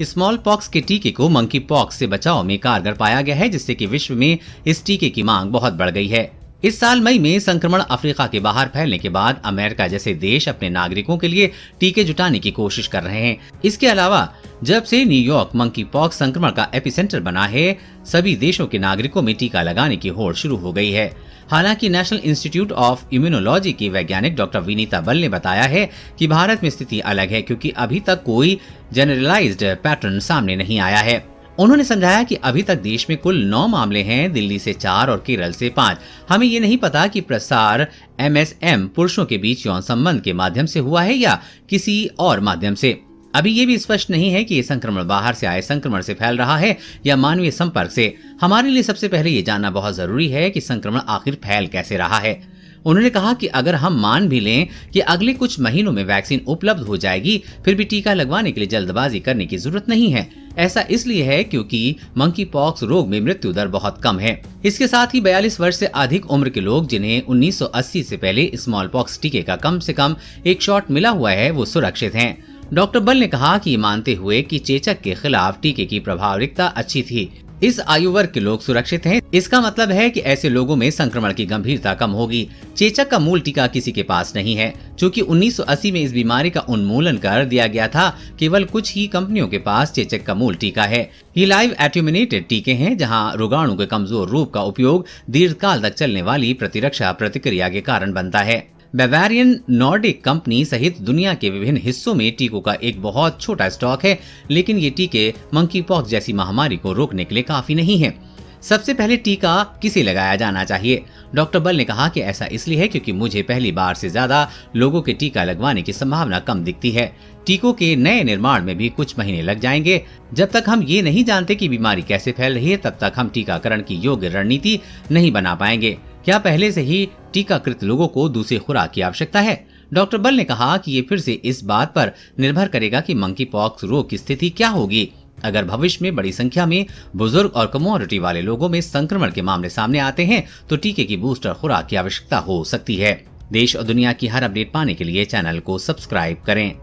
Small pox के टीके को मंकी पॉक्स से बचाव में कारगर पाया गया है, जिससे कि विश्व में इस टीके की मांग बहुत बढ़ गई है। इस साल मई में संक्रमण अफ्रीका के बाहर फैलने के बाद अमेरिका जैसे देश अपने नागरिकों के लिए टीके जुटाने की कोशिश कर रहे हैं। इसके अलावा जब से न्यूयॉर्क मंकी पॉक्स संक्रमण का एपिसेंटर बना है, सभी देशों के नागरिकों में टीका लगाने की होड़ शुरू हो गई है। हालांकि नेशनल इंस्टीट्यूट ऑफ इम्यूनोलॉजी की वैज्ञानिक डॉक्टर विनीता बल ने बताया है कि भारत में स्थिति अलग है, क्योंकि अभी तक कोई जनरलाइज्ड पैटर्न सामने नहीं आया है। उन्होंने समझाया कि अभी तक देश में कुल 9 मामले हैं, दिल्ली से 4 और केरल से 5। हमें ये नहीं पता कि प्रसार MSM पुरुषों के बीच यौन संबंध के माध्यम से हुआ है या किसी और माध्यम से। अभी ये भी स्पष्ट नहीं है कि ये संक्रमण बाहर से आए संक्रमण से फैल रहा है या मानवीय संपर्क से। हमारे लिए सबसे पहले ये जानना बहुत जरूरी है कि संक्रमण आखिर फैल कैसे रहा है। उन्होंने कहा कि अगर हम मान भी लें कि अगले कुछ महीनों में वैक्सीन उपलब्ध हो जाएगी, फिर भी टीका लगवाने के लिए जल्दबाजी करने की जरूरत नहीं है। ऐसा इसलिए है क्योंकि मंकी पॉक्स रोग में मृत्यु दर बहुत कम है। इसके साथ ही 42 वर्ष से अधिक उम्र के लोग जिन्हें 1980 से पहले स्मॉल पॉक्स टीके का कम से कम एक शॉट मिला हुआ है, वो सुरक्षित हैं। डॉक्टर बल ने कहा कि मानते हुए कि चेचक के खिलाफ टीके की प्रभावकारिता अच्छी थी, इस आयु वर्ग के लोग सुरक्षित हैं। इसका मतलब है कि ऐसे लोगों में संक्रमण की गंभीरता कम होगी। चेचक का मूल टीका किसी के पास नहीं है, क्योंकि 1980 में इस बीमारी का उन्मूलन कर दिया गया था। केवल कुछ ही कंपनियों के पास चेचक का मूल टीका है। ये लाइव एट्यूमिनेटेड टीके हैं, जहां रोगाणु के कमजोर रूप का उपयोग दीर्घकाल तक चलने वाली प्रतिरक्षा प्रतिक्रिया के कारण बनता है। बावेरियन नॉर्डिक कंपनी सहित दुनिया के विभिन्न हिस्सों में टीकों का एक बहुत छोटा स्टॉक है, लेकिन ये टीके मंकी पॉक्स जैसी महामारी को रोकने के लिए काफी नहीं है। सबसे पहले टीका किसे लगाया जाना चाहिए? डॉक्टर बल ने कहा कि ऐसा इसलिए है क्योंकि मुझे पहली बार से ज्यादा लोगों के टीका लगवाने की संभावना कम दिखती है। टीकों के नए निर्माण में भी कुछ महीने लग जाएंगे। जब तक हम ये नहीं जानते कि बीमारी कैसे फैल रही है, तब तक हम टीकाकरण की योग्य रणनीति नहीं बना पाएंगे। क्या पहले से ही टीकाकृत लोगों को दूसरी खुराक की आवश्यकता है? डॉक्टर बल ने कहा कि ये फिर से इस बात पर निर्भर करेगा कि मंकी पॉक्स रोग की स्थिति क्या होगी। अगर भविष्य में बड़ी संख्या में बुजुर्ग और कमोडिटी वाले लोगों में संक्रमण के मामले सामने आते हैं, तो टीके की बूस्टर खुराक की आवश्यकता हो सकती है। देश और दुनिया की हर अपडेट पाने के लिए चैनल को सब्सक्राइब करें।